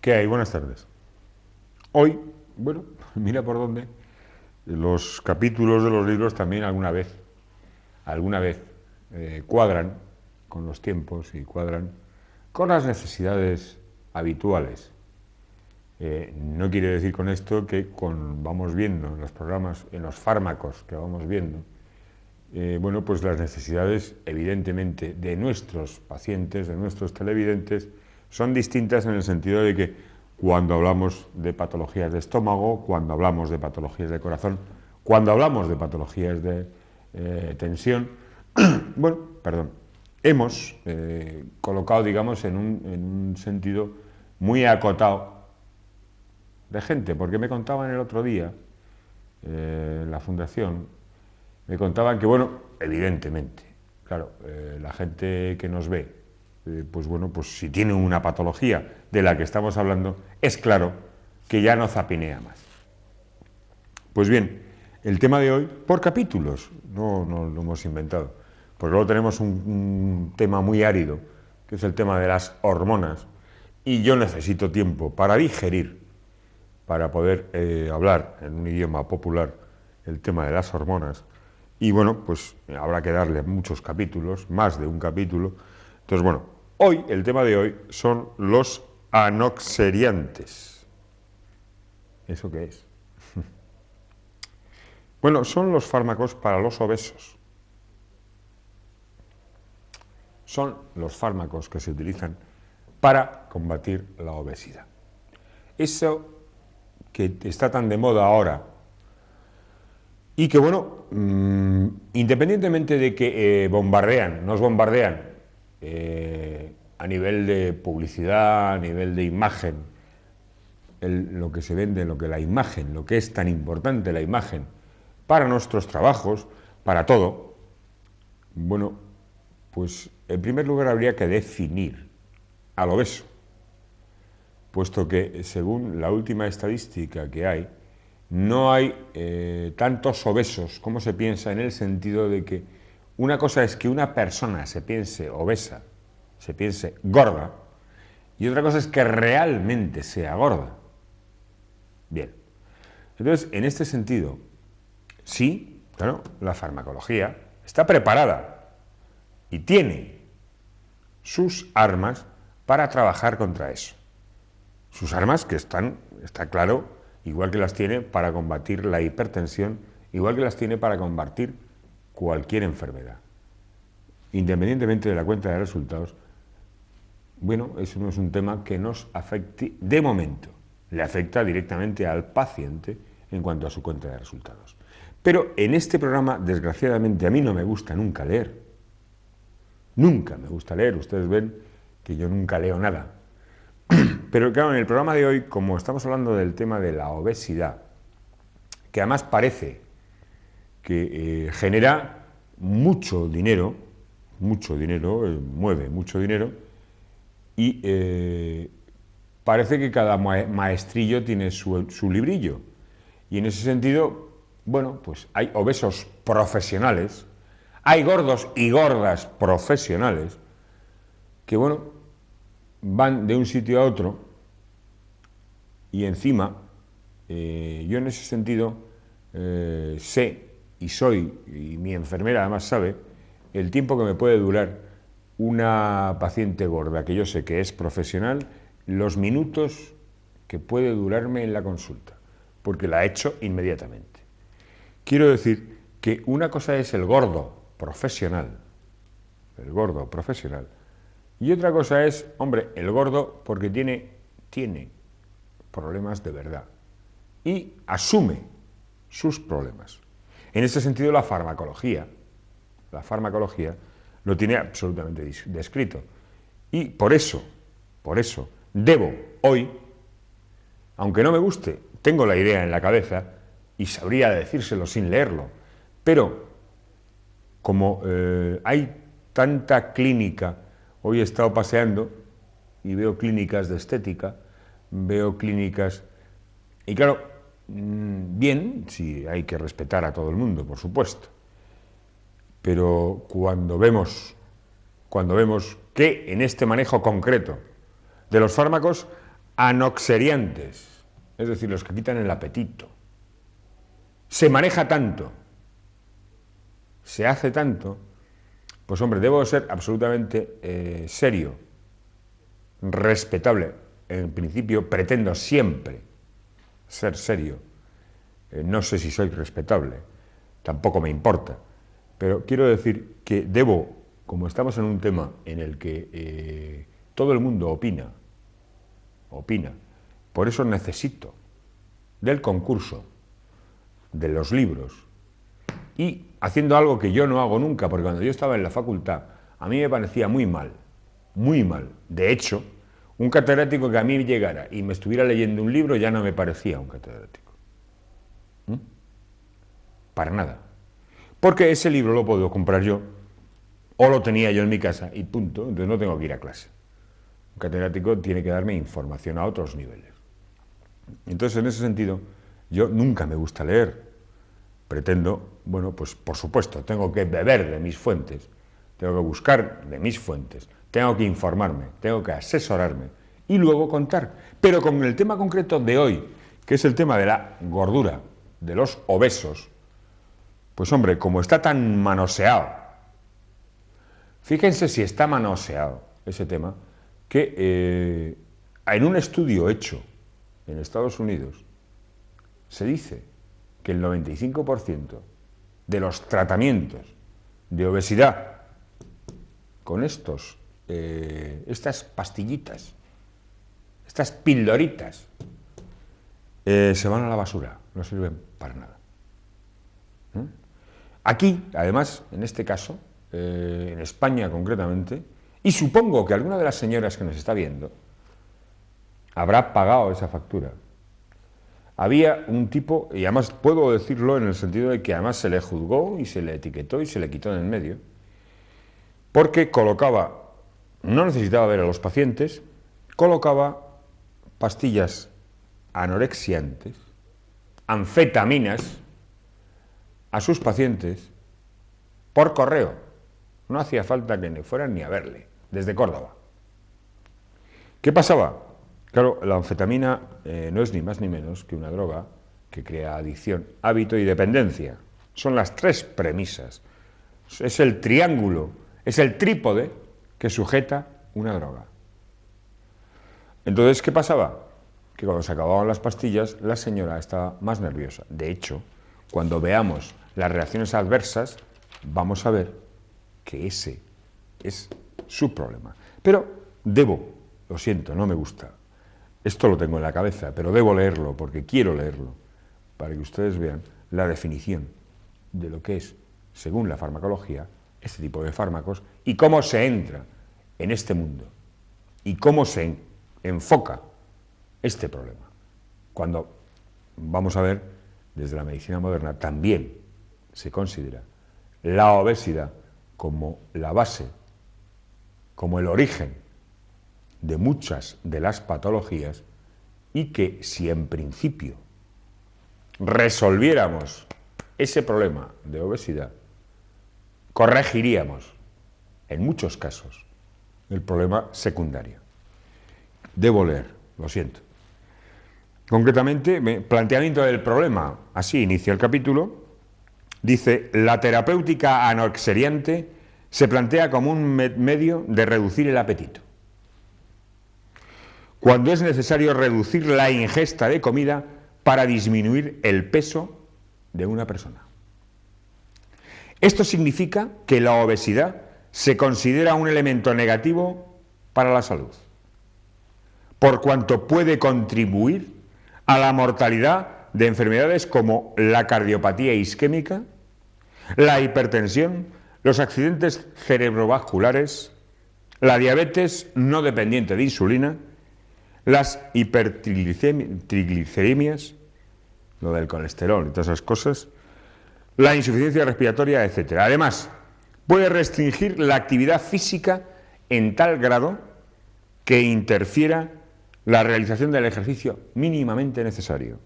¿Qué hay? Buenas tardes. Hoy, bueno, mira por dónde, los capítulos de los libros también alguna vez cuadran con los tiempos y cuadran con las necesidades habituales. No quiere decir con esto que vamos viendo en los programas, en los fármacos que vamos viendo, bueno, pues las necesidades evidentemente de nuestros pacientes, de nuestros televidentes, son distintas en el sentido de que cuando hablamos de patologías de estómago, cuando hablamos de patologías de corazón, cuando hablamos de patologías de tensión, bueno, perdón, hemos colocado, digamos, en un sentido muy acotado de gente, porque me contaban el otro día, en la fundación, me contaban que, bueno, evidentemente, claro, la gente que nos ve, pues bueno, pues si tiene una patología de la que estamos hablando, es claro que ya no zapinea más. Pues bien, el tema de hoy, por capítulos, no lo hemos inventado, porque luego tenemos un tema muy árido, que es el tema de las hormonas, y yo necesito tiempo para digerir, para poder hablar en un idioma popular el tema de las hormonas. Y bueno, pues habrá que darle muchos capítulos, más de un capítulo. Entonces, bueno, hoy, el tema de hoy son los anoxeriantes. ¿Eso qué es? Bueno, son los fármacos para los obesos. Son los fármacos que se utilizan para combatir la obesidad. Eso que está tan de moda ahora y que, bueno, independientemente de que nos bombardean a nivel de publicidad, a nivel de imagen, lo que se vende, la imagen, lo que es tan importante la imagen para nuestros trabajos, para todo, bueno, pues en primer lugar habría que definir al obeso, puesto que según la última estadística que hay, no hay tantos obesos como se piensa, en el sentido de que una cosa es que una persona se piense obesa, se piense gorda, y otra cosa es que realmente sea gorda. Bien, entonces en este sentido, sí, claro, la farmacología está preparada y tiene sus armas para trabajar contra eso. Sus armas que está claro, igual que las tiene para combatir la hipertensión, igual que las tiene para combatir cualquier enfermedad. Independientemente de la cuenta de resultados, bueno, eso no es un tema que nos afecte de momento. Le afecta directamente al paciente en cuanto a su cuenta de resultados. Pero en este programa, desgraciadamente, a mí no me gusta nunca leer. Nunca me gusta leer. Ustedes ven que yo nunca leo nada. Pero claro, en el programa de hoy, como estamos hablando del tema de la obesidad, que además parece que genera mucho dinero, mueve mucho dinero, y parece que cada maestrillo tiene su librillo. Y en ese sentido, bueno, pues hay obesos profesionales, hay gordos y gordas profesionales, que bueno, van de un sitio a otro, y encima, yo en ese sentido sé, y mi enfermera además sabe, el tiempo que me puede durar una paciente gorda, que yo sé que es profesional, los minutos que puede durarme en la consulta, porque la he hecho inmediatamente. Quiero decir que una cosa es el gordo profesional, y otra cosa es, hombre, el gordo porque tiene problemas de verdad y asume sus problemas. En este sentido, la farmacología lo tiene absolutamente descrito. Y por eso, debo hoy, aunque no me guste, tengo la idea en la cabeza y sabría decírselo sin leerlo, pero como hay tanta clínica, hoy he estado paseando y veo clínicas de estética, veo clínicas, y claro, bien, sí, hay que respetar a todo el mundo, por supuesto, pero cuando vemos que en este manejo concreto de los fármacos anoxeriantes, es decir, los que quitan el apetito. Se maneja tanto, se hace tanto, pues hombre, debo ser absolutamente serio, respetable. En principio pretendo siempre ser serio. No sé si soy respetable, tampoco me importa, pero quiero decir que debo, como estamos en un tema en el que todo el mundo opina, por eso necesito del concurso, de los libros, y haciendo algo que yo no hago nunca, porque cuando yo estaba en la facultad, a mí me parecía muy mal, de hecho, un catedrático que a mí llegara y me estuviera leyendo un libro ya no me parecía un catedrático. Para nada. Porque ese libro lo puedo comprar yo, o lo tenía yo en mi casa, y punto, entonces no tengo que ir a clase. Un catedrático tiene que darme información a otros niveles. Entonces, en ese sentido, yo nunca me gusta leer. Pretendo, bueno, pues por supuesto, tengo que beber de mis fuentes, tengo que buscar de mis fuentes, tengo que informarme, tengo que asesorarme y luego contar. Pero con el tema concreto de hoy, que es el tema de la gordura, de los obesos, pues hombre, como está tan manoseado, fíjense si está manoseado ese tema, que en un estudio hecho en Estados Unidos se dice que el 95% de los tratamientos de obesidad con estas pastillitas, estas pildoritas, se van a la basura, no sirven para nada. Aquí, además, en este caso, en España concretamente, y supongo que alguna de las señoras que nos está viendo habrá pagado esa factura. Había un tipo, y además puedo decirlo en el sentido de que además se le juzgó y se le etiquetó y se le quitó en el medio, porque colocaba, no necesitaba ver a los pacientes, colocaba pastillas anorexiantes, anfetaminas, a sus pacientes por correo. No hacía falta que fueran ni a verle, desde Córdoba. ¿Qué pasaba? Claro, la anfetamina no es ni más ni menos que una droga que crea adicción, hábito y dependencia. Son las tres premisas. Es el triángulo, es el trípode que sujeta una droga. Entonces, ¿qué pasaba? Que cuando se acababan las pastillas, la señora estaba más nerviosa. De hecho, cuando veamos las reacciones adversas, vamos a ver que ese es su problema. Pero debo, lo siento, no me gusta, esto lo tengo en la cabeza, pero debo leerlo porque quiero leerlo, para que ustedes vean la definición de lo que es, según la farmacología, este tipo de fármacos y cómo se entra en este mundo y cómo se enfoca este problema. Cuando vamos a ver, desde la medicina moderna también se considera la obesidad como la base, como el origen de muchas de las patologías, y que si en principio resolviéramos ese problema de obesidad, corregiríamos en muchos casos el problema secundario. Debo leer, lo siento. Concretamente, planteamiento del problema, así inicia el capítulo. Dice, la terapéutica anoxeriante se plantea como un medio de reducir el apetito, cuando es necesario reducir la ingesta de comida para disminuir el peso de una persona. Esto significa que la obesidad se considera un elemento negativo para la salud, por cuanto puede contribuir a la mortalidad de enfermedades como la cardiopatía isquémica, la hipertensión, los accidentes cerebrovasculares, la diabetes no dependiente de insulina, las hipertriglicemias, lo del colesterol y todas esas cosas, la insuficiencia respiratoria, etc. Además, puede restringir la actividad física en tal grado que interfiera la realización del ejercicio mínimamente necesario.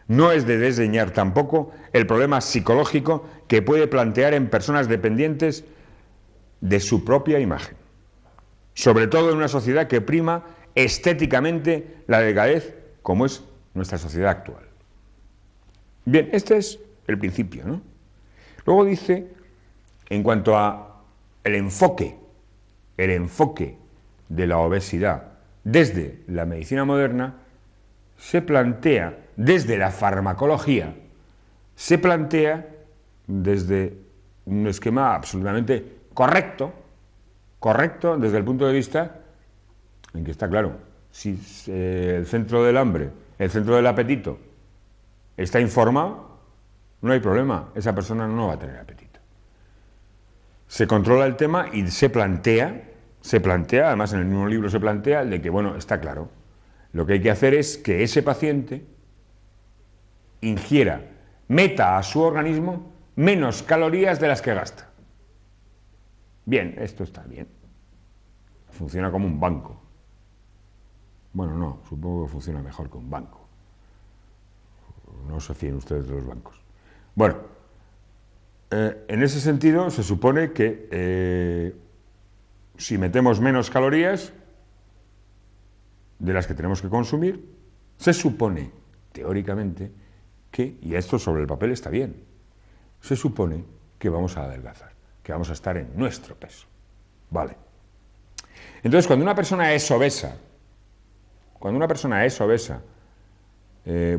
No es de desdeñar tampoco el problema psicológico que puede plantear en personas dependientes de su propia imagen, sobre todo en una sociedad que prima estéticamente la delgadez como es nuestra sociedad actual. Bien, este es el principio, ¿no? Luego dice, en cuanto a el enfoque de la obesidad desde la medicina moderna, se plantea desde la farmacología, se plantea desde un esquema absolutamente correcto desde el punto de vista en que está claro, si el centro del hambre, el centro del apetito está informado, no hay problema, esa persona no va a tener apetito. Se controla el tema y se plantea, además en el mismo libro se plantea, de que, bueno, está claro, lo que hay que hacer es que ese paciente ingiera, meta a su organismo menos calorías de las que gasta. Bien, esto está bien. Funciona como un banco. Bueno, no, supongo que funciona mejor que un banco. No se fíen ustedes de los bancos. Bueno, en ese sentido se supone que si metemos menos calorías de las que tenemos que consumir, se supone, teóricamente, que, y esto sobre el papel está bien, se supone que vamos a adelgazar, que vamos a estar en nuestro peso. Vale. Entonces, cuando una persona es obesa,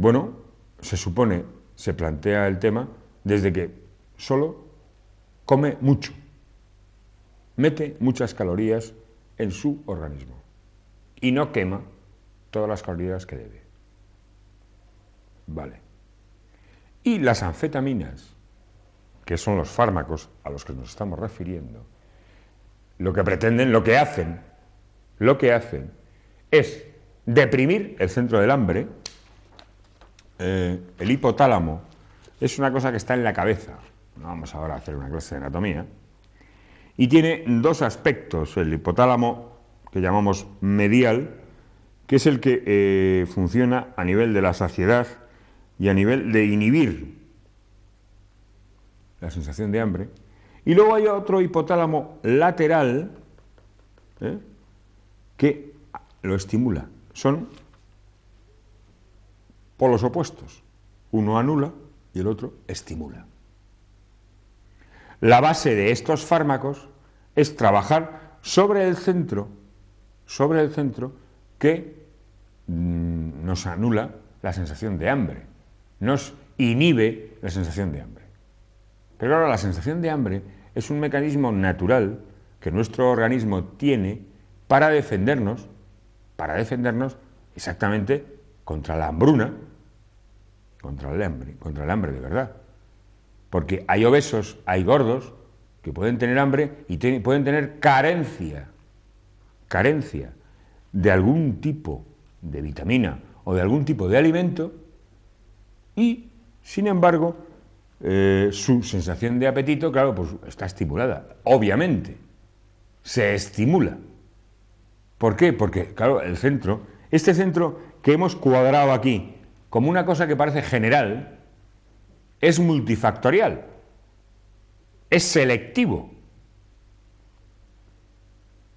bueno, se supone, se plantea el tema desde que solo come mucho, mete muchas calorías en su organismo y no quema todas las calorías que debe. Vale. Y las anfetaminas, que son los fármacos a los que nos estamos refiriendo, lo que pretenden, lo que hacen es deprimir el centro del hambre. El hipotálamo es una cosa que está en la cabeza. No vamos ahora a hacer una clase de anatomía. Y tiene dos aspectos. El hipotálamo, que llamamos medial, que es el que funciona a nivel de la saciedad y a nivel de inhibir la sensación de hambre. Y luego hay otro hipotálamo lateral que lo estimula. Son polos opuestos. Uno anula y el otro estimula. La base de estos fármacos es trabajar sobre el centro que nos anula la sensación de hambre, nos inhibe la sensación de hambre. Pero claro, la sensación de hambre es un mecanismo natural que nuestro organismo tiene para defendernos exactamente contra la hambruna, contra el hambre de verdad. Porque hay obesos, hay gordos que pueden tener hambre y pueden tener carencia de algún tipo de vitamina o de algún tipo de alimento y, sin embargo, su sensación de apetito, claro, pues está estimulada. Obviamente, se estimula. ¿Por qué? Porque, claro, este centro que hemos cuadrado aquí como una cosa que parece general, es multifactorial, es selectivo.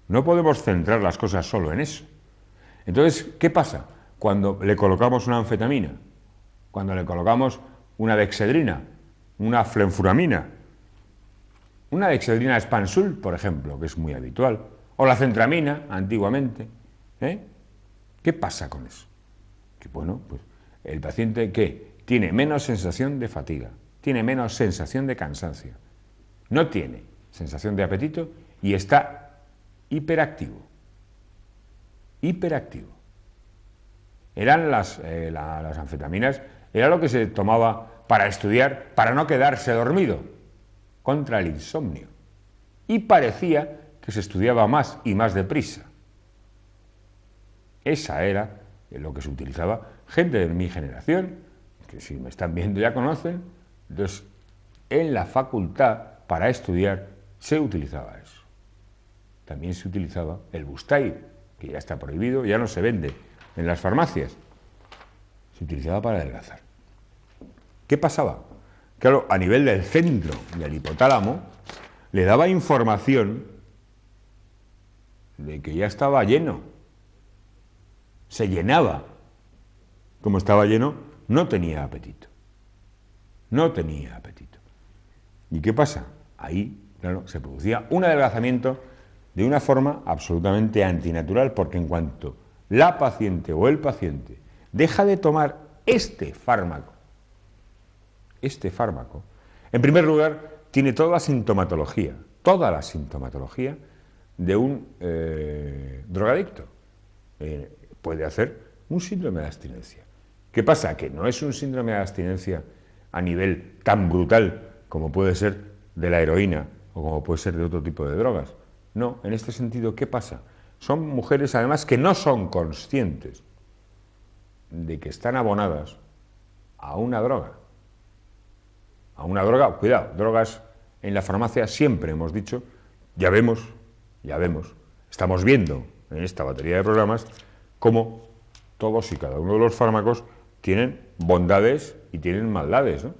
No podemos centrar las cosas solo en eso. Entonces, ¿qué pasa? Cuando le colocamos una anfetamina, cuando le colocamos una dexedrina, una flenfuramina, una dexedrina expansul, por ejemplo, que es muy habitual, o la centramina, antiguamente, ¿qué pasa con eso? Que bueno, pues el paciente que tiene menos sensación de fatiga, tiene menos sensación de cansancio, no tiene sensación de apetito y está hiperactivo. Hiperactivo. Eran las anfetaminas, era lo que se tomaba para estudiar, para no quedarse dormido, contra el insomnio. Y parecía que se estudiaba más y más deprisa. Esa era lo que se utilizaba. Gente de mi generación, que si me están viendo ya conocen, entonces en la facultad para estudiar se utilizaba eso. También se utilizaba el Bustair, que ya está prohibido, ya no se vende en las farmacias. Se utilizaba para adelgazar. ¿Qué pasaba? Claro, a nivel del centro del hipotálamo, le daba información de que ya estaba lleno, se llenaba, como estaba lleno, no tenía apetito. No tenía apetito. ¿Y qué pasa? Ahí, claro, se producía un adelgazamiento de una forma absolutamente antinatural, porque en cuanto la paciente o el paciente deja de tomar este fármaco, en primer lugar, tiene toda la sintomatología de un drogadicto. Puede hacer un síndrome de abstinencia. ¿Qué pasa? Que no es un síndrome de abstinencia a nivel tan brutal como puede ser de la heroína o como puede ser de otro tipo de drogas. No, en este sentido, ¿qué pasa? Son mujeres, además, que no son conscientes de que están abonadas a una droga. A una droga, cuidado, drogas en la farmacia siempre hemos dicho, ya vemos, estamos viendo en esta batería de programas cómo todos y cada uno de los fármacos tienen bondades y tienen maldades, ¿no?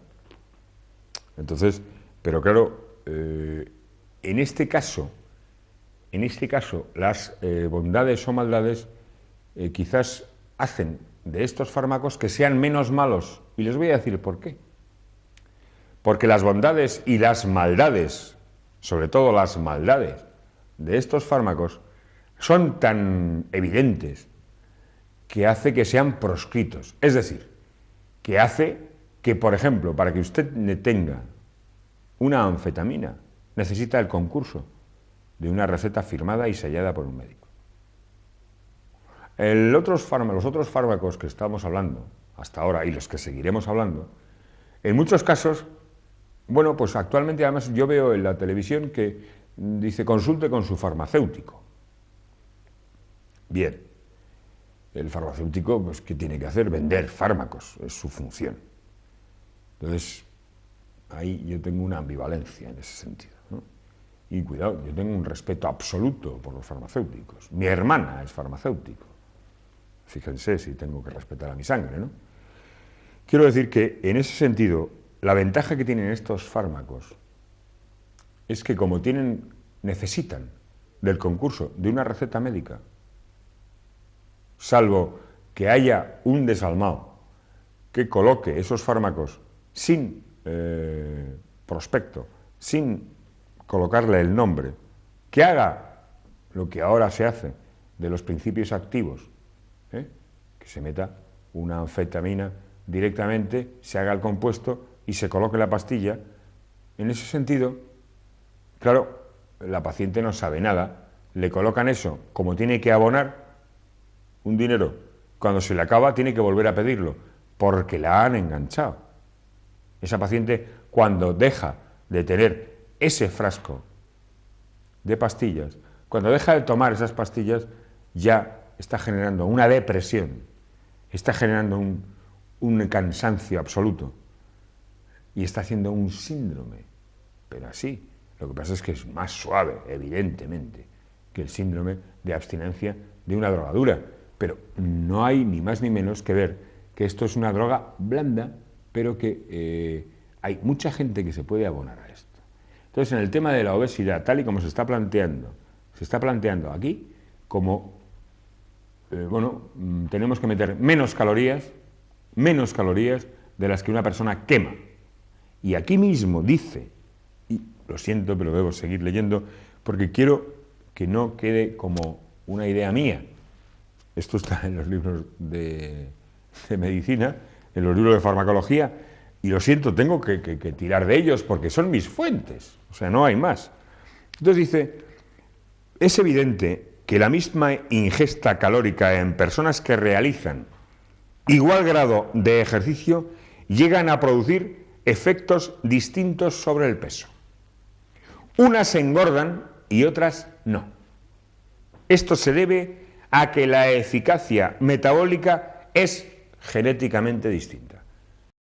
Entonces, pero claro, en este caso, las bondades o maldades quizás hacen de estos fármacos que sean menos malos. Y les voy a decir por qué. Porque las bondades y las maldades, sobre todo las maldades de estos fármacos, son tan evidentes que hace que sean proscritos. Es decir, que hace que, por ejemplo, para que usted tenga una anfetamina, necesita el concurso de una receta firmada y sellada por un médico. Los otros fármacos que estamos hablando hasta ahora y los que seguiremos hablando, en muchos casos, bueno, pues actualmente además yo veo en la televisión que dice consulte con su farmacéutico. Bien, el farmacéutico, pues, ¿qué tiene que hacer? Vender fármacos, es su función. Entonces, ahí yo tengo una ambivalencia en ese sentido, ¿no? Y cuidado, yo tengo un respeto absoluto por los farmacéuticos. Mi hermana es farmacéutico. Fíjense si tengo que respetar a mi sangre, ¿no? Quiero decir que, en ese sentido, la ventaja que tienen estos fármacos es que como necesitan del concurso de una receta médica, salvo que haya un desalmado que coloque esos fármacos sin prospecto, sin colocarle el nombre, que haga lo que ahora se hace de los principios activos, que se meta una anfetamina directamente, se haga el compuesto y se coloque la pastilla. En ese sentido, claro, la paciente no sabe nada, le colocan eso, como tiene que abonar un dinero, cuando se le acaba tiene que volver a pedirlo, porque la han enganchado. Esa paciente, cuando deja de tener ese frasco de pastillas, cuando deja de tomar esas pastillas, ya está generando una depresión, está generando un cansancio absoluto y está haciendo un síndrome, pero así. Lo que pasa es que es más suave, evidentemente, que el síndrome de abstinencia de una drogadura, pero no hay ni más ni menos que ver que esto es una droga blanda, pero que hay mucha gente que se puede abonar a esto. Entonces, en el tema de la obesidad, tal y como se está planteando aquí, como, tenemos que meter menos calorías de las que una persona quema. Y aquí mismo dice, y lo siento, pero debo seguir leyendo, porque quiero que no quede como una idea mía. Esto está en los libros de medicina, en los libros de farmacología, y lo siento, tengo que tirar de ellos porque son mis fuentes, o sea, no hay más. Entonces dice, es evidente que la misma ingesta calórica en personas que realizan igual grado de ejercicio llegan a producir efectos distintos sobre el peso. Unas engordan y otras no. Esto se debe a que la eficacia metabólica es genéticamente distinta.